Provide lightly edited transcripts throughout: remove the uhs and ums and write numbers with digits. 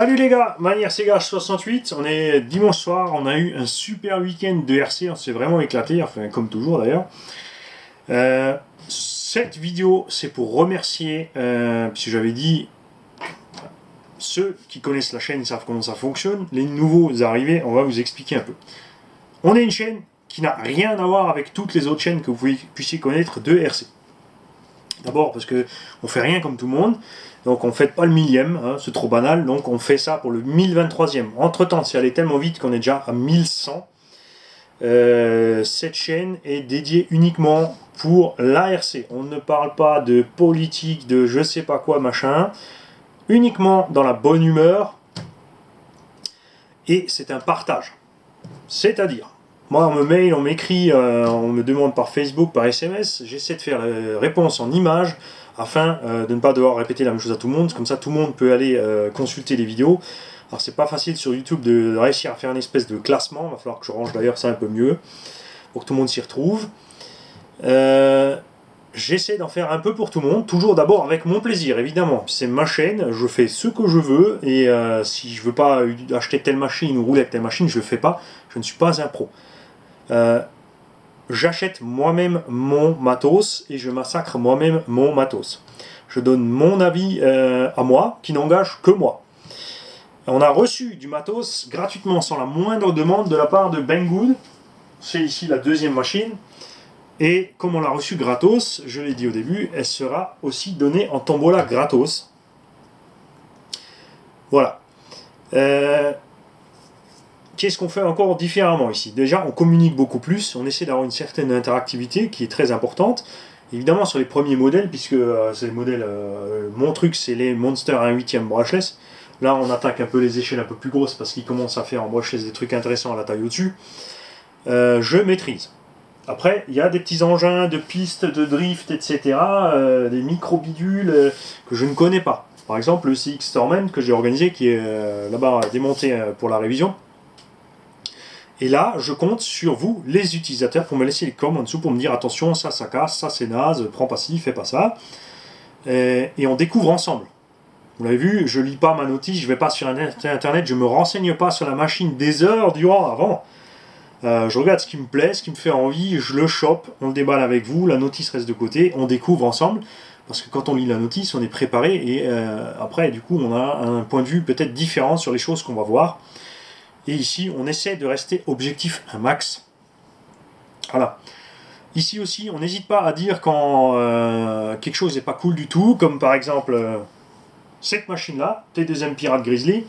Salut les gars, Manière Sega 68, on est dimanche soir, on a eu un super week-end de RC, on s'est vraiment éclaté, enfin comme toujours d'ailleurs. Cette vidéo c'est pour remercier, puisque j'avais dit, ceux qui connaissent la chaîne savent comment ça fonctionne, les nouveaux arrivés, on va vous expliquer un peu. On est une chaîne qui n'a rien à voir avec toutes les autres chaînes que vous puissiez connaître de RC. D'abord parce que on fait rien comme tout le monde, donc on ne fait pas le millième, hein, c'est trop banal, donc on fait ça pour le 1023e. Entre temps, c'est allé tellement vite qu'on est déjà à 1100. Cette chaîne est dédiée uniquement pour l'ARC. On ne parle pas de politique, de je sais pas quoi, machin, uniquement dans la bonne humeur, et c'est un partage. C'est-à-dire, moi on me mail, on m'écrit, on me demande par Facebook, par SMS, j'essaie de faire la réponse en images, afin de ne pas devoir répéter la même chose à tout le monde, comme ça tout le monde peut aller consulter les vidéos. Alors c'est pas facile sur YouTube de réussir à faire une espèce de classement, il va falloir que je range d'ailleurs ça un peu mieux, pour que tout le monde s'y retrouve. J'essaie d'en faire un peu pour tout le monde, toujours d'abord avec mon plaisir évidemment, c'est ma chaîne, je fais ce que je veux, et si je veux pas acheter telle machine ou rouler avec telle machine, je le fais pas, je ne suis pas un pro. J'achète moi-même mon matos et je massacre moi-même mon matos. Je donne mon avis à moi, qui n'engage que moi. On a reçu du matos gratuitement, sans la moindre demande de la part de Banggood. C'est ici la deuxième machine. Et comme on l'a reçu gratos, je l'ai dit au début, elle sera aussi donnée en tombola gratos. Voilà. Qu'est-ce qu'on fait encore différemment ici? Déjà, on communique beaucoup plus, on essaie d'avoir une certaine interactivité qui est très importante. Évidemment, sur les premiers modèles, puisque c'est les modèles, mon truc, c'est les Monster 1/8e brushless. Là, on attaque un peu les échelles un peu plus grosses parce qu'ils commencent à faire en brushless des trucs intéressants à la taille au-dessus. Je maîtrise. Après, il y a des petits engins de piste, de drift, etc., des micro-bidules que je ne connais pas. Par exemple, le CX Torment que j'ai organisé, qui est là-bas démonté pour la révision. Et là, je compte sur vous, les utilisateurs, pour me laisser les coms en dessous, pour me dire attention, ça casse, ça c'est naze, prends pas ci, fais pas ça. Et on découvre ensemble. Vous l'avez vu, je lis pas ma notice, je vais pas sur internet, je me renseigne pas sur la machine des heures durant avant. Je regarde ce qui me plaît, ce qui me fait envie, je le chope, on le déballe avec vous, la notice reste de côté, on découvre ensemble. Parce que quand on lit la notice, on est préparé et après, du coup, on a un point de vue peut-être différent sur les choses qu'on va voir. Et ici, on essaie de rester objectif un max. Voilà. Ici aussi, on n'hésite pas à dire quand quelque chose n'est pas cool du tout, comme par exemple cette machine-là, T2M Pirate Grizzly.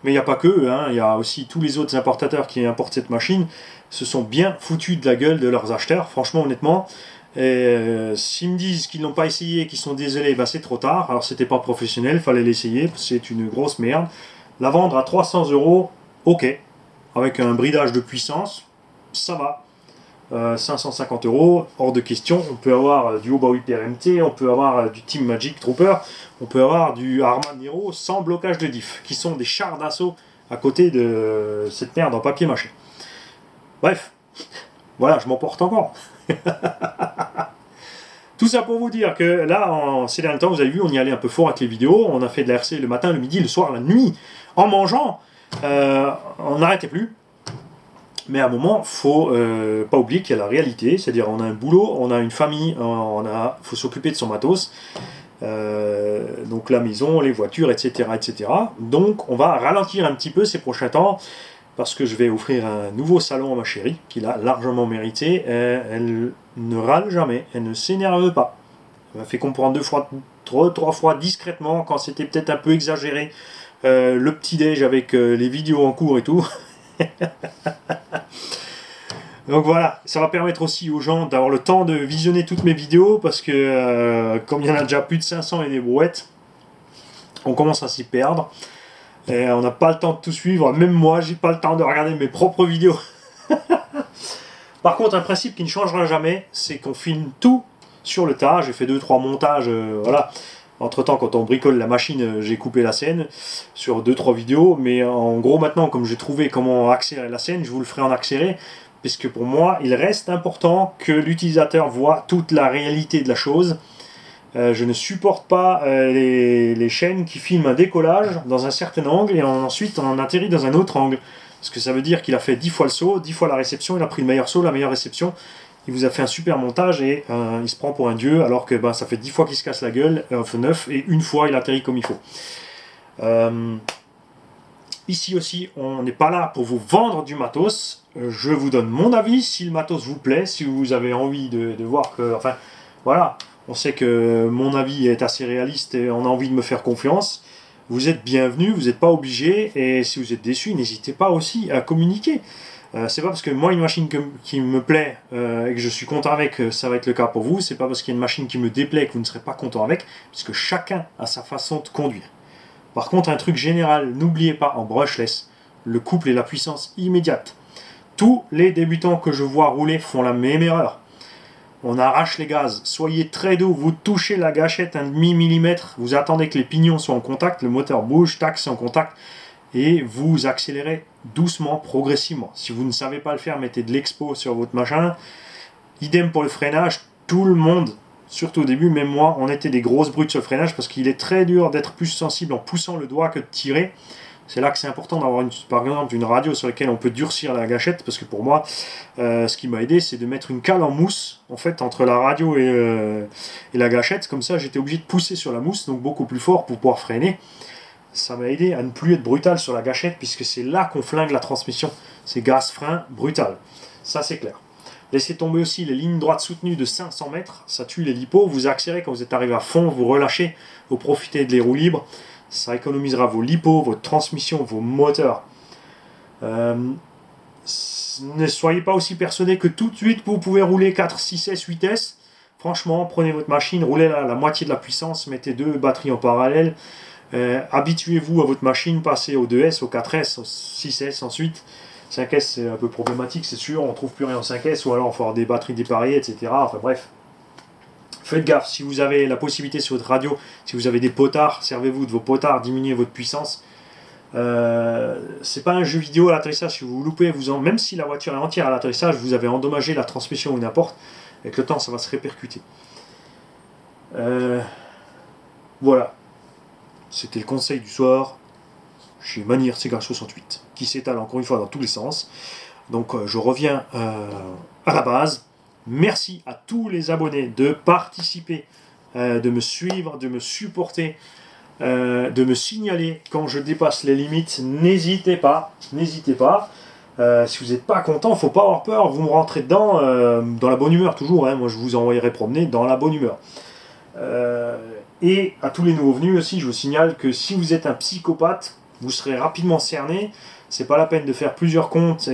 Mais il n'y a pas que, hein, il y a aussi tous les autres importateurs qui importent cette machine, se sont bien foutus de la gueule de leurs acheteurs, franchement, honnêtement. S'ils me disent qu'ils n'ont pas essayé, qu'ils sont désolés, ben c'est trop tard. Alors c'était pas professionnel, fallait l'essayer, c'est une grosse merde. La vendre à 300 €, ok, avec un bridage de puissance, ça va. 550 €, hors de question. On peut avoir du Oba RMT, on peut avoir du Team Magic Trooper, on peut avoir du Arma Nero sans blocage de diff, qui sont des chars d'assaut à côté de cette merde en papier mâché. Bref, voilà, je m'emporte encore. Tout ça pour vous dire que là, en ces derniers temps, vous avez vu, on y allait un peu fort avec les vidéos, on a fait de la RC le matin, le midi, le soir, la nuit, en mangeant, on n'arrêtait plus. Mais à un moment, faut pas oublier qu'il y a la réalité, c'est-à-dire on a un boulot, on a une famille, faut s'occuper de son matos, donc la maison, les voitures, etc., etc. Donc on va ralentir un petit peu ces prochains temps, parce que je vais offrir un nouveau salon à ma chérie, qu'il a largement mérité. Elle ne râle jamais, elle ne s'énerve pas. Elle m'a fait comprendre trois fois discrètement, quand c'était peut-être un peu exagéré, le petit-déj avec les vidéos en cours et tout. Donc voilà, ça va permettre aussi aux gens d'avoir le temps de visionner toutes mes vidéos, parce que comme il y en a déjà plus de 500 et des brouettes, on commence à s'y perdre. Et on n'a pas le temps de tout suivre, même moi j'ai pas le temps de regarder mes propres vidéos. Par contre, un principe qui ne changera jamais, c'est qu'on filme tout sur le tas. J'ai fait 2-3 montages, voilà. Entre temps, quand on bricole la machine, j'ai coupé la scène sur 2-3 vidéos, mais en gros maintenant, comme j'ai trouvé comment accélérer la scène, je vous le ferai en accéléré, puisque pour moi, il reste important que l'utilisateur voit toute la réalité de la chose. Je ne supporte pas les chaînes qui filment un décollage dans un certain angle et ensuite on atterrit dans un autre angle. Parce que ça veut dire qu'il a fait 10 fois le saut, 10 fois la réception, il a pris le meilleur saut, la meilleure réception. Il vous a fait un super montage et il se prend pour un dieu alors que ça fait 10 fois qu'il se casse la gueule, 9, et une fois il atterrit comme il faut. Ici aussi, on n'est pas là pour vous vendre du matos. Je vous donne mon avis, si le matos vous plaît, si vous avez envie de voir que... Enfin, voilà, on sait que mon avis est assez réaliste et on a envie de me faire confiance. Vous êtes bienvenus, vous n'êtes pas obligés, et si vous êtes déçus, n'hésitez pas aussi à communiquer. C'est pas parce que moi, une machine qui me plaît et que je suis content avec, ça va être le cas pour vous. C'est pas parce qu'il y a une machine qui me déplaît que vous ne serez pas content avec, puisque chacun a sa façon de conduire. Par contre, un truc général, n'oubliez pas, en brushless, le couple et la puissance immédiate. Tous les débutants que je vois rouler font la même erreur. On arrache les gaz, soyez très doux, vous touchez la gâchette 1,5 mm, vous attendez que les pignons soient en contact, le moteur bouge, tac, c'est en contact, et vous accélérez doucement, progressivement. Si vous ne savez pas le faire, mettez de l'expo sur votre machin. Idem pour le freinage, tout le monde, surtout au début, même moi, on était des grosses brutes sur le freinage parce qu'il est très dur d'être plus sensible en poussant le doigt que de tirer. C'est là que c'est important d'avoir par exemple une radio sur laquelle on peut durcir la gâchette, parce que pour moi, ce qui m'a aidé, c'est de mettre une cale en mousse en fait entre la radio et la gâchette. Comme ça, j'étais obligé de pousser sur la mousse, donc beaucoup plus fort pour pouvoir freiner. Ça m'a aidé à ne plus être brutal sur la gâchette, puisque c'est là qu'on flingue la transmission. C'est gaz-frein brutal. Ça, c'est clair. Laissez tomber aussi les lignes droites soutenues de 500 mètres, ça tue les lipos. Vous accélérez quand vous êtes arrivé à fond, vous relâchez, vous profitez de les roues libres. Ça économisera vos lipos, votre transmission, vos moteurs. Ne soyez pas aussi persuadés que tout de suite vous pouvez rouler 4, 6S, 8S. Franchement, prenez votre machine, roulez la moitié de la puissance, mettez 2 batteries en parallèle. Habituez-vous à votre machine, passez au 2S, au 4S, au 6S ensuite. 5S c'est un peu problématique, c'est sûr, on ne trouve plus rien en 5S, ou alors il faut avoir des batteries dépareillées, etc. Enfin bref. Faites gaffe, si vous avez la possibilité sur votre radio, si vous avez des potards, servez-vous de vos potards, diminuez votre puissance. C'est pas un jeu vidéo à l'atterrissage, si vous loupez, même si la voiture est entière à l'atterrissage, vous avez endommagé la transmission ou n'importe, avec le temps ça va se répercuter. Voilà. C'était le conseil du soir chez Manière Cigar 68, qui s'étale encore une fois dans tous les sens. Donc je reviens à la base. Merci à tous les abonnés de participer, de me suivre, de me supporter, de me signaler quand je dépasse les limites. N'hésitez pas, n'hésitez pas. Si vous n'êtes pas content, il ne faut pas avoir peur, vous me rentrez dedans dans la bonne humeur toujours. Moi je vous envoyerai promener dans la bonne humeur. Et à tous les nouveaux venus aussi, je vous signale que si vous êtes un psychopathe, vous serez rapidement cerné. C'est pas la peine de faire plusieurs comptes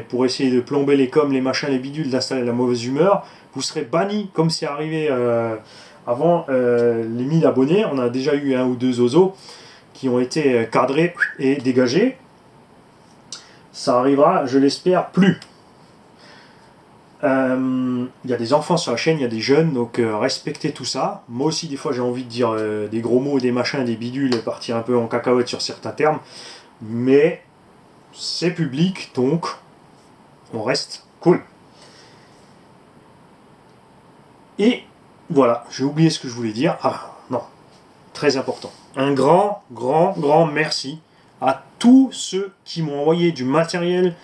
pour essayer de plomber les coms, les machins, les bidules, d'installer la mauvaise humeur. Vous serez banni, comme c'est arrivé avant les 1000 abonnés. On a déjà eu 1 ou 2 zozos qui ont été cadrés et dégagés. Ça arrivera, je l'espère, plus. Il y a des enfants sur la chaîne, il y a des jeunes, donc respectez tout ça. Moi aussi, des fois, j'ai envie de dire des gros mots, des machins, des bidules, et partir un peu en cacahuète sur certains termes. Mais c'est public, donc on reste cool. Et voilà, j'ai oublié ce que je voulais dire. Ah non, très important. Un grand merci à tous ceux qui m'ont envoyé du matériel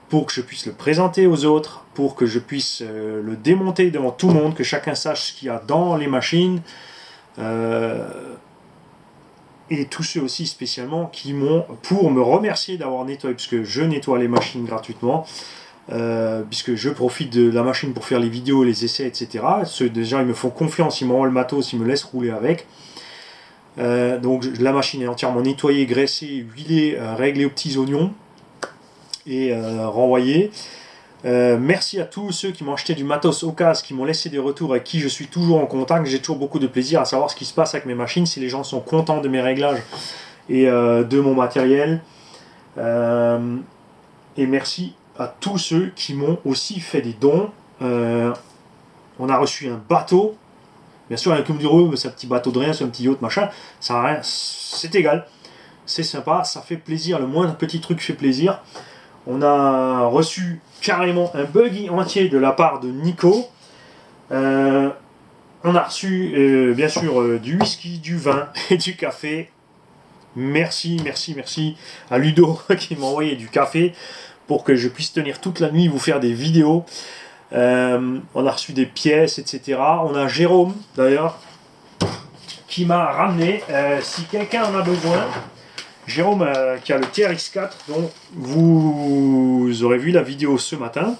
pour que je puisse le présenter aux autres, pour que je puisse le démonter devant tout le monde, que chacun sache ce qu'il y a dans les machines. Et tous ceux aussi spécialement qui m'ont, pour me remercier d'avoir nettoyé, puisque je nettoie les machines gratuitement, puisque je profite de la machine pour faire les vidéos, les essais, etc. Ceux déjà ils me font confiance, ils m'envoient le matos, ils me laissent rouler avec. Donc la machine est entièrement nettoyée, graissée, huilée, réglée aux petits oignons et renvoyée. Merci à tous ceux qui m'ont acheté du matos au casque, qui m'ont laissé des retours, avec qui je suis toujours en contact. J'ai toujours beaucoup de plaisir à savoir ce qui se passe avec mes machines, si les gens sont contents de mes réglages et de mon matériel. Et merci à tous ceux qui m'ont aussi fait des dons. On a reçu un bateau. Bien sûr, il y en a qui me diront, c'est un petit bateau de rien, c'est un petit yacht, machin. Ça n'a rien, c'est égal. C'est sympa, ça fait plaisir. Le moindre petit truc fait plaisir. On a reçu carrément un buggy entier de la part de Nico. On a reçu bien sûr du whisky, du vin et du café. Merci à Ludo qui m'a envoyé du café pour que je puisse tenir toute la nuit, vous faire des vidéos. On a reçu des pièces, etc. On a Jérôme d'ailleurs qui m'a ramené, si quelqu'un en a besoin, Jérôme qui a le TRX4 dont vous aurez vu la vidéo ce matin.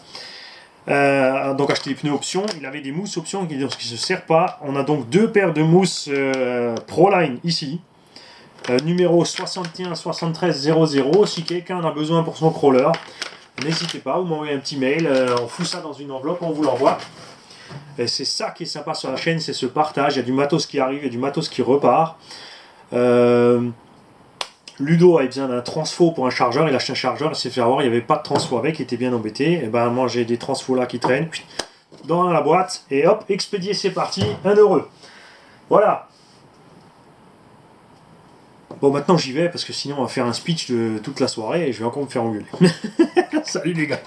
Donc acheter des pneus option, il avait des mousses option qui ne se sert pas. On a donc deux paires de mousses Proline ici. Numéro 61 73 00. Si quelqu'un en a besoin pour son crawler, n'hésitez pas, vous m'envoyez un petit mail, on fout ça dans une enveloppe, on vous l'envoie. Et c'est ça qui est sympa sur la chaîne, c'est ce partage. Il y a du matos qui arrive et du matos qui repart. Ludo avait besoin d'un transfo pour un chargeur, il a acheté un chargeur, il s'est fait avoir, il n'y avait pas de transfo avec, il était bien embêté. Et ben moi j'ai des transfos là qui traînent dans la boîte et hop, expédié, c'est parti, 1 €. Voilà. Bon, maintenant j'y vais parce que sinon on va faire un speech de toute la soirée et je vais encore me faire engueuler. Salut les gars.